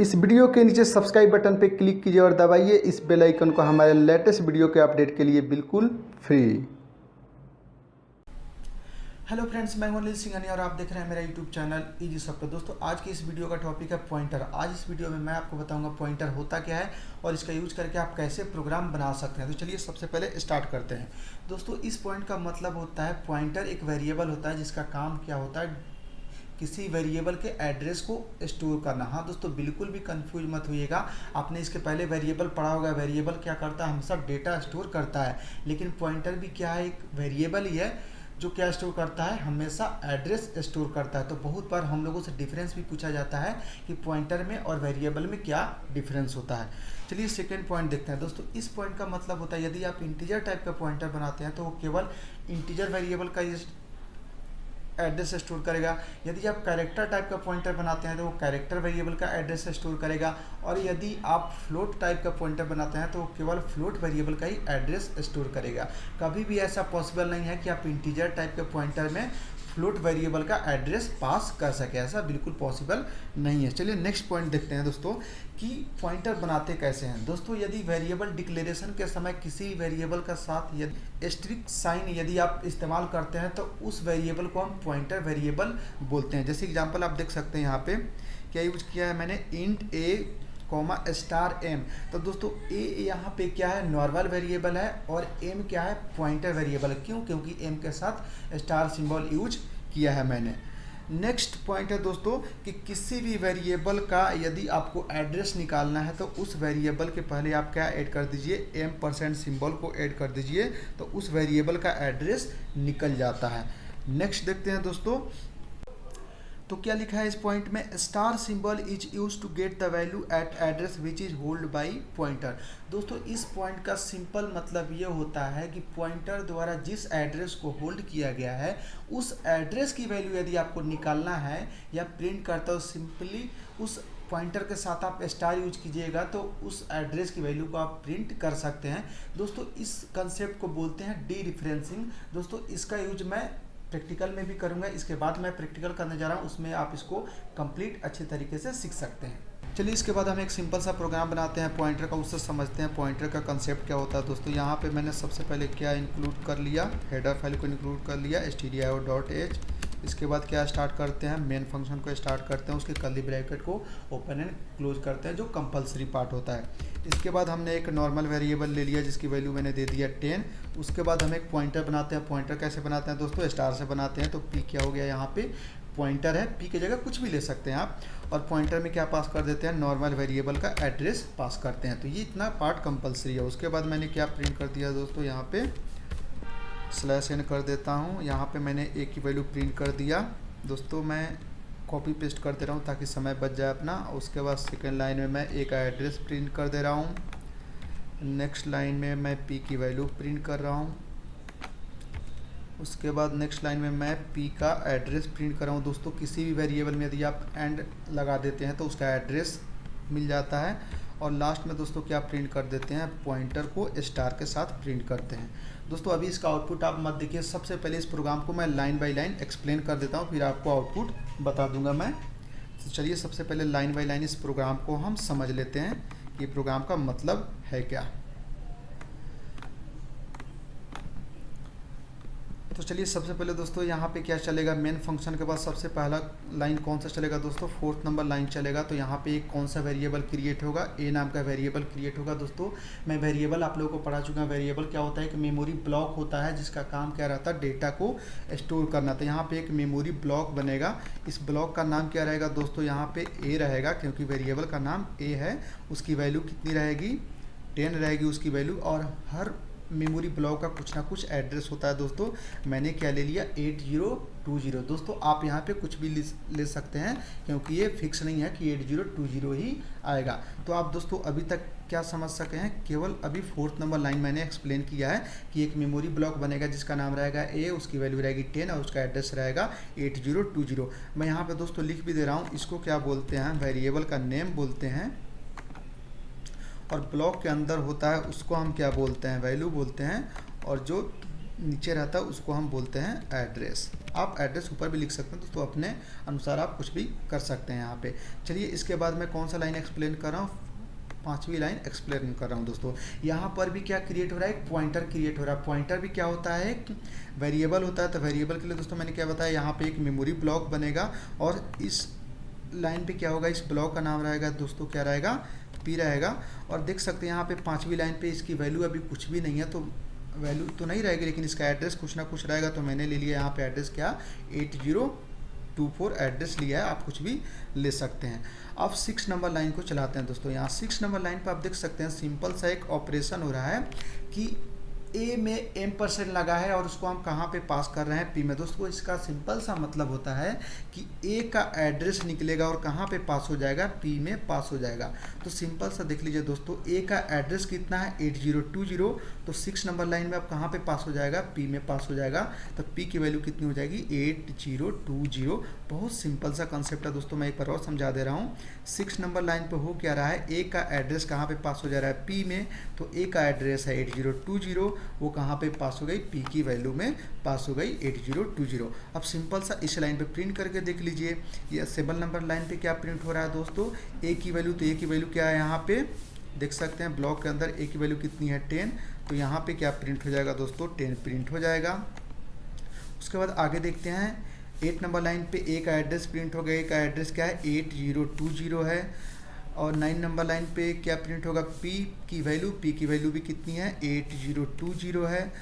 इस वीडियो के नीचे सब्सक्राइब बटन पर क्लिक कीजिए और दबाइए इस बेल आइकन को हमारे लेटेस्ट वीडियो के अपडेट के लिए बिल्कुल फ्री। हेलो फ्रेंड्स, मैं अनिल सिंघानी और आप देख रहे हैं मेरा यूट्यूब चैनल इजी सॉफ्टवेयर। दोस्तों, आज की इस वीडियो का टॉपिक है पॉइंटर। आज इस वीडियो में मैं आपको बताऊंगा पॉइंटर होता क्या है और इसका यूज करके आप कैसे प्रोग्राम बना सकते हैं। तो चलिए सबसे पहले स्टार्ट करते हैं। दोस्तों, इस पॉइंट का मतलब होता है पॉइंटर एक वेरिएबल होता है जिसका काम क्या होता है, किसी वेरिएबल के एड्रेस को स्टोर करना। हाँ दोस्तों, बिल्कुल भी कंफ्यूज मत होइएगा। आपने इसके पहले वेरिएबल पढ़ा होगा। वेरिएबल क्या करता है, हमेशा डेटा स्टोर करता है। लेकिन पॉइंटर भी क्या है, एक वेरिएबल ही है जो क्या स्टोर करता है, हमेशा एड्रेस स्टोर करता है। तो बहुत बार हम लोगों से डिफरेंस भी पूछा जाता है कि पॉइंटर में और वेरिएबल में क्या डिफरेंस होता है। चलिए सेकेंड पॉइंट देखते हैं। दोस्तों, इस पॉइंट का मतलब होता है यदि आप इंटीजर टाइप का पॉइंटर बनाते हैं तो वो केवल इंटीजर वेरिएबल का एड्रेस स्टोर करेगा। यदि आप कैरेक्टर टाइप का पॉइंटर बनाते हैं तो वो कैरेक्टर वेरिएबल का एड्रेस स्टोर करेगा। और यदि आप फ्लोट टाइप का पॉइंटर बनाते हैं तो वो केवल फ्लोट वेरिएबल का ही एड्रेस स्टोर करेगा। कभी भी ऐसा पॉसिबल नहीं है कि आप इंटीजर टाइप के पॉइंटर में फ्लोट वेरिएबल का एड्रेस पास कर सके, ऐसा बिल्कुल पॉसिबल नहीं है। चलिए नेक्स्ट पॉइंट देखते हैं दोस्तों कि पॉइंटर बनाते कैसे हैं। दोस्तों, यदि वेरिएबल डिक्लेरेशन के समय किसी वेरिएबल का साथ यदि एस्टेरिस्क साइन यदि आप इस्तेमाल करते हैं तो उस वेरिएबल को हम पॉइंटर वेरिएबल बोलते हैं। जैसे एग्जांपल आप देख सकते हैं यहाँ पे क्या यूज किया है मैंने, इंट ए स्टार एम। तो दोस्तों ए यहाँ पे क्या है, नॉर्मल वेरिएबल है और एम क्या है, पॉइंटर वेरिएबल। क्यों? क्योंकि एम के साथ स्टार सिंबल यूज किया है मैंने। नेक्स्ट पॉइंट है दोस्तों कि किसी भी वेरिएबल का यदि आपको एड्रेस निकालना है तो उस वेरिएबल के पहले आप क्या ऐड कर दीजिए, एम% सिंबल को ऐड कर दीजिए तो उस वेरिएबल का एड्रेस निकल जाता है। नेक्स्ट देखते हैं दोस्तों, तो क्या लिखा है इस पॉइंट में, star symbol is use to get the value at address which is hold by pointer. दोस्तों, इस पॉइंट का सिंपल मतलब ये होता है कि पॉइंटर द्वारा जिस एड्रेस को होल्ड किया गया है उस एड्रेस की वैल्यू यदि आपको निकालना है या प्रिंट करता हो, सिंपली उस पॉइंटर के साथ आप स्टार यूज कीजिएगा तो उस एड्रेस की वैल्यू को आप प्रिंट कर सकते हैं। दोस्तों, इस कंसेप्ट को बोलते हैं डी रिफरेंसिंग। दोस्तों, इसका यूज मैं प्रैक्टिकल में भी करूंगा। इसके बाद मैं प्रैक्टिकल करने जा रहा हूं, उसमें आप इसको कंप्लीट अच्छे तरीके से सीख सकते हैं। चलिए इसके बाद हम एक सिंपल सा प्रोग्राम बनाते हैं पॉइंटर का, उससे समझते हैं पॉइंटर का कंसेप्ट क्या होता है। दोस्तों, यहाँ पे मैंने सबसे पहले क्या इंक्लूड कर लिया, हेडर फाइल को इंक्लूड कर लिया stdio.h। इसके बाद क्या स्टार्ट करते हैं, मेन फंक्शन को स्टार्ट करते हैं, उसके कर्ली ब्रैकेट को ओपन एंड क्लोज करते हैं जो कंपलसरी पार्ट होता है। इसके बाद हमने एक नॉर्मल वेरिएबल ले लिया जिसकी वैल्यू मैंने दे दिया 10। उसके बाद हम एक पॉइंटर बनाते हैं। पॉइंटर कैसे बनाते हैं दोस्तों, स्टार से बनाते हैं। तो पी क्या हो गया, यहाँ पे पॉइंटर है, पी की जगह कुछ भी ले सकते हैं आप। और पॉइंटर में क्या पास कर देते हैं, नॉर्मल वेरिएबल का एड्रेस पास करते हैं। तो ये इतना पार्ट कंपलसरी है। उसके बाद मैंने क्या प्रिंट कर दिया दोस्तों, यहाँ पे /n कर देता हूँ। यहाँ पे मैंने ए की वैल्यू प्रिंट कर दिया। दोस्तों, मैं कॉपी पेस्ट कर दे रहा हूँ ताकि समय बच जाए अपना। उसके बाद सेकेंड लाइन में मैं ए का एड्रेस प्रिंट कर दे रहा हूँ। नेक्स्ट लाइन में मैं पी की वैल्यू प्रिंट कर रहा हूँ। उसके बाद नेक्स्ट लाइन में मैं पी का एड्रेस प्रिंट कर रहा हूँ। दोस्तों, किसी भी वेरिएबल में यदि आप एंड लगा देते हैं तो उसका एड्रेस मिल जाता है। और लास्ट में दोस्तों क्या प्रिंट कर देते हैं, पॉइंटर को स्टार के साथ प्रिंट करते हैं। दोस्तों, अभी इसका आउटपुट आप मत देखिए, सबसे पहले इस प्रोग्राम को मैं लाइन बाय लाइन एक्सप्लेन कर देता हूँ, फिर आपको आउटपुट बता दूंगा मैं। तो चलिए सबसे पहले लाइन बाय लाइन इस प्रोग्राम को हम समझ लेते हैं कि प्रोग्राम का मतलब है क्या। तो चलिए सबसे पहले दोस्तों यहाँ पे क्या चलेगा, मेन फंक्शन के बाद सबसे पहला लाइन कौन सा चलेगा दोस्तों, 4th नंबर लाइन चलेगा। तो यहाँ पे एक कौन सा वेरिएबल क्रिएट होगा, ए नाम का वेरिएबल क्रिएट होगा। दोस्तों, मैं वेरिएबल आप लोगों को पढ़ा चुका हूँ। वेरिएबल क्या होता है, एक मेमोरी ब्लॉक होता है जिसका काम क्या रहता है, डेटा को स्टोर करना। तो यहाँ पे एक मेमोरी ब्लॉक बनेगा। इस ब्लॉक का नाम क्या रहेगा दोस्तों, यहाँ पे ए रहेगा क्योंकि वेरिएबल का नाम ए है। उसकी वैल्यू कितनी रहेगी, 10 रहेगी उसकी वैल्यू। और हर मेमोरी ब्लॉक का कुछ ना कुछ एड्रेस होता है। दोस्तों, मैंने क्या ले लिया, 8020। दोस्तों, आप यहाँ पे कुछ भी ले सकते हैं क्योंकि ये फिक्स नहीं है कि 8020 ही आएगा। तो आप दोस्तों अभी तक क्या समझ सके हैं, केवल अभी 4th नंबर लाइन मैंने एक्सप्लेन किया है कि एक मेमोरी ब्लॉक बनेगा जिसका नाम रहेगा ए, उसकी वैल्यू रहेगी 10 और उसका एड्रेस रहेगा 8020। मैं यहाँ पे दोस्तों लिख भी दे रहा हूँ, इसको क्या बोलते हैं, वेरिएबल का नेम बोलते हैं। और ब्लॉक के अंदर होता है उसको हम क्या बोलते हैं, वैल्यू बोलते हैं। और जो नीचे रहता है उसको हम बोलते हैं एड्रेस। आप एड्रेस ऊपर भी लिख सकते हैं दोस्तों, अपने अनुसार आप कुछ भी कर सकते हैं यहाँ पे। चलिए इसके बाद मैं कौन सा लाइन एक्सप्लेन कर रहा हूँ, 5वीं लाइन एक्सप्लेन कर रहा हूँ दोस्तों। यहाँ पर भी क्या क्रिएट हो रहा है, एक पॉइंटर क्रिएट हो रहा है। पॉइंटर भी क्या होता है, एक वेरिएबल होता है। तो वेरिएबल के लिए दोस्तों मैंने क्या बताया, यहाँ पे एक मेमोरी ब्लॉक बनेगा और इस लाइन पे क्या होगा, इस ब्लॉक का नाम रहेगा दोस्तों, क्या रहेगा, पी रहेगा। और देख सकते हैं यहाँ पे 5वीं लाइन पे इसकी वैल्यू अभी कुछ भी नहीं है, तो वैल्यू तो नहीं रहेगी, लेकिन इसका एड्रेस कुछ ना कुछ रहेगा। तो मैंने ले लिया यहाँ पे एड्रेस क्या, 8024 एड्रेस लिया है, आप कुछ भी ले सकते हैं। अब 6 नंबर लाइन को चलाते हैं दोस्तों। यहाँ 6 नंबर लाइन पर आप देख सकते हैं सिंपल सा एक ऑपरेशन हो रहा है कि ए में m% लगा है और उसको हम कहाँ पे पास कर रहे हैं, पी में। दोस्तों इसका सिंपल सा मतलब होता है कि ए का एड्रेस निकलेगा और कहाँ पे पास हो जाएगा, पी में पास हो जाएगा। तो सिंपल सा देख लीजिए दोस्तों, ए का एड्रेस कितना है, 8020। तो 6 नंबर लाइन में अब कहाँ पे पास हो जाएगा, पी में पास हो जाएगा। तो पी की वैल्यू कितनी हो जाएगी, 8020। बहुत सिंपल सा कंसेप्ट है दोस्तों, मैं एक बार और समझा दे रहा हूँ। 6 नंबर लाइन पे हो क्या रहा है, ए का एड्रेस कहाँ पे पास हो जा रहा है, पी में। तो ए का एड्रेस है 8020, वो कहाँ पे पास हो गई, पी की वैल्यू में पास हो गई 8020। अब सिंपल सा इस लाइन पे प्रिंट करके देख लीजिए, ये 7 नंबर लाइन पे क्या प्रिंट हो रहा है दोस्तों, ए की वैल्यू। तो ए की वैल्यू क्या है, यहाँ पे देख सकते हैं ब्लॉक के अंदर ए की वैल्यू कितनी है, 10। तो यहाँ पे क्या प्रिंट हो जाएगा दोस्तों, 10 प्रिंट हो जाएगा। उसके बाद आगे देखते हैं 8 नंबर लाइन पे ए का एड्रेस प्रिंट हो गया, ए का एड्रेस क्या है, 8020 है। और 9 नंबर लाइन पे क्या प्रिंट होगा, पी की वैल्यू, पी की वैल्यू भी कितनी है, 8020 है।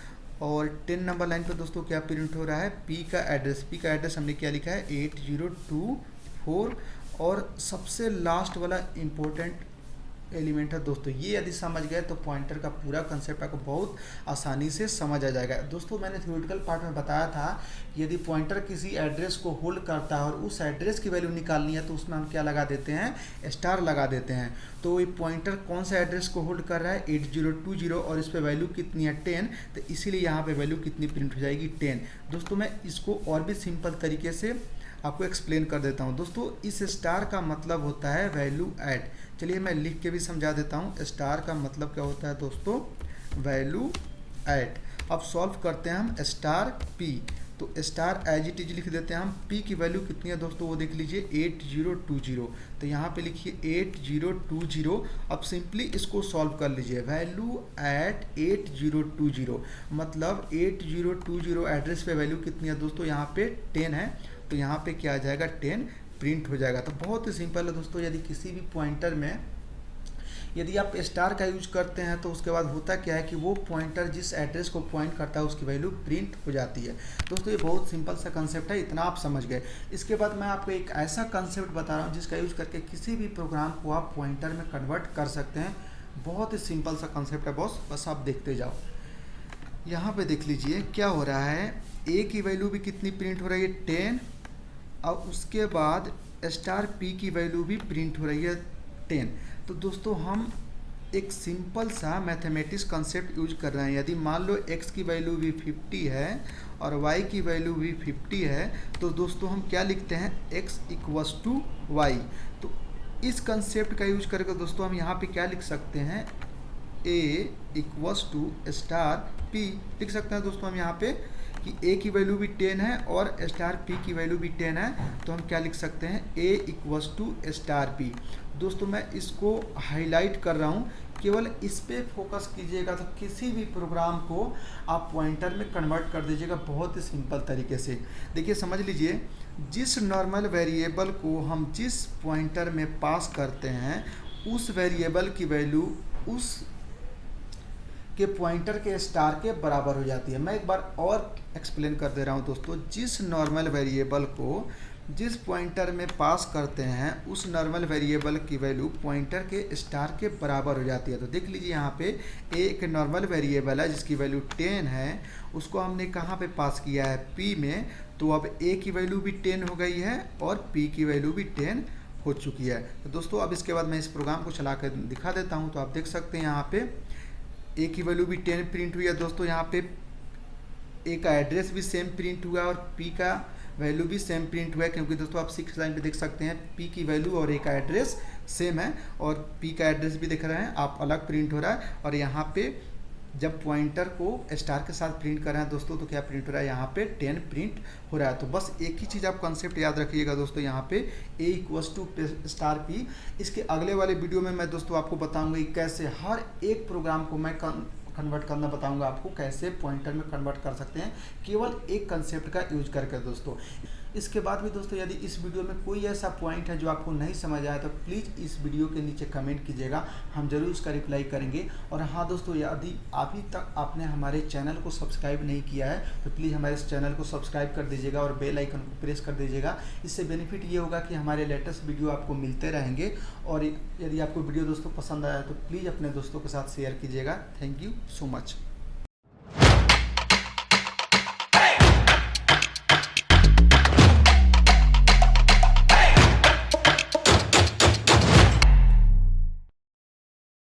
और 10 नंबर लाइन पे दोस्तों क्या प्रिंट हो रहा है, पी का एड्रेस, पी का एड्रेस हमने क्या लिखा है, 8024। और सबसे लास्ट वाला इम्पोर्टेंट एलिमेंट है दोस्तों, ये यदि समझ गए तो पॉइंटर का पूरा कंसेप्ट आपको बहुत आसानी से समझ आ जाएगा। दोस्तों मैंने थ्योरेटिकल पार्ट में बताया था कि यदि पॉइंटर किसी एड्रेस को होल्ड करता है और उस एड्रेस की वैल्यू निकालनी है तो उसमें हम क्या लगा देते हैं, स्टार लगा देते हैं। तो ये पॉइंटर कौन सा एड्रेस को होल्ड कर रहा है, 8020, और इस पर वैल्यू कितनी है, 10। तो इसीलिए यहाँ पर वैल्यू कितनी प्रिंट हो जाएगी, 10। दोस्तों मैं इसको और भी सिंपल तरीके से आपको एक्सप्लेन कर देता हूँ। दोस्तों इस स्टार का मतलब होता है वैल्यू ऐड। चलिए मैं लिख के भी समझा देता हूँ, स्टार का मतलब क्या होता है दोस्तों, वैल्यू ऐड। अब सॉल्व करते हैं हम स्टार पी। तो स्टार एज इट इज लिख देते हैं हम, पी की वैल्यू कितनी है दोस्तों, वो देख लीजिए 8020। तो यहाँ पे लिखिए 8020। अब सिंपली इसको सॉल्व कर लीजिए, वैल्यू ऐड 8020 मतलब 8020 एड्रेस पे वैल्यू कितनी है दोस्तों, यहाँ पे 10 है। तो यहाँ पे क्या आ जाएगा, 10 प्रिंट हो जाएगा। तो बहुत ही सिंपल है दोस्तों, यदि किसी भी पॉइंटर में यदि आप स्टार का यूज करते हैं तो उसके बाद होता क्या है कि वो पॉइंटर जिस एड्रेस को पॉइंट करता है उसकी वैल्यू प्रिंट हो जाती है। दोस्तों ये बहुत सिंपल सा कंसेप्ट है, इतना आप समझ गए। इसके बाद मैं आपको एक ऐसा कंसेप्ट बता रहा हूँ जिसका यूज करके किसी भी प्रोग्राम को आप पॉइंटर में कन्वर्ट कर सकते हैं। बहुत ही सिंपल सा कंसेप्ट है बॉस, बस आप देखते जाओ। यहाँ पे देख लीजिए क्या हो रहा है, ए की वैल्यू भी कितनी प्रिंट हो रही है, 10। और उसके बाद स्टार पी की वैल्यू भी प्रिंट हो रही है 10। तो दोस्तों हम एक सिंपल सा मैथमेटिक्स कंसेप्ट यूज कर रहे हैं। यदि मान लो x की वैल्यू भी 50 है और y की वैल्यू भी 50 है, तो दोस्तों हम क्या लिखते हैं, x = y। तो इस कंसेप्ट का यूज करके दोस्तों हम यहाँ पे क्या लिख सकते हैं, a = स्टार p लिख सकते हैं दोस्तों हम यहाँ पे कि a की वैल्यू भी 10 है और स्टार p की वैल्यू भी 10 है। तो हम क्या लिख सकते हैं, a = स्टार p। दोस्तों मैं इसको हाईलाइट कर रहा हूँ, केवल इस पे फोकस कीजिएगा तो किसी भी प्रोग्राम को आप पॉइंटर में कन्वर्ट कर दीजिएगा बहुत ही सिंपल तरीके से। देखिए समझ लीजिए, जिस नॉर्मल वेरिएबल को हम जिस पॉइंटर में पास करते हैं उस वेरिएबल की वैल्यू उस के पॉइंटर के स्टार के बराबर हो जाती है। मैं एक बार और एक्सप्लेन कर दे रहा हूँ दोस्तों, जिस नॉर्मल वेरिएबल को जिस पॉइंटर में पास करते हैं उस नॉर्मल वेरिएबल की वैल्यू पॉइंटर के स्टार के बराबर हो जाती है। तो देख लीजिए यहाँ पे एक नॉर्मल वेरिएबल है जिसकी वैल्यू 10 है, उसको हमने कहाँ पे पास किया है, p में। तो अब a की वैल्यू भी 10 हो गई है और p की वैल्यू भी 10 हो चुकी है। तो दोस्तों अब इसके बाद मैं इस प्रोग्राम को चला कर दिखा देता हूँ। तो आप देख सकते हैं यहाँ पे a की वैल्यू भी 10 प्रिंट हुई है दोस्तों, यहाँ पे a का एड्रेस भी सेम प्रिंट हुआ और p का वैल्यू भी सेम प्रिंट हुआ है, क्योंकि दोस्तों आप 6 लाइन पे देख सकते हैं p की वैल्यू और a का एड्रेस सेम है और p का एड्रेस भी दिख रहा है आप अलग प्रिंट हो रहा है। और यहाँ पे जब पॉइंटर को स्टार के साथ प्रिंट कर रहे हैं दोस्तों तो क्या प्रिंट हो रहा है, यहाँ पे 10 प्रिंट हो रहा है। तो बस एक ही चीज़ आप कंसेप्ट याद रखिएगा दोस्तों, यहाँ पे A = स्टार P। इसके अगले वाले वीडियो में मैं दोस्तों आपको बताऊंगा कि कैसे हर एक प्रोग्राम को मैं कन्वर्ट करना बताऊंगा आपको, कैसे पॉइंटर में कन्वर्ट कर सकते हैं केवल एक कंसेप्ट का यूज करके दोस्तों। इसके बाद भी दोस्तों यदि इस वीडियो में कोई ऐसा पॉइंट है जो आपको नहीं समझ आया तो प्लीज़ इस वीडियो के नीचे कमेंट कीजिएगा, हम जरूर उसका रिप्लाई करेंगे। और हाँ दोस्तों, यदि अभी तक आपने हमारे चैनल को सब्सक्राइब नहीं किया है तो प्लीज़ हमारे इस चैनल को सब्सक्राइब कर दीजिएगा और बेल आइकन को प्रेस कर दीजिएगा। इससे बेनिफिट ये होगा कि हमारे लेटेस्ट वीडियो आपको मिलते रहेंगे। और यदि आपको वीडियो दोस्तों पसंद आया तो प्लीज़ अपने दोस्तों के साथ शेयर कीजिएगा। Thank you so much.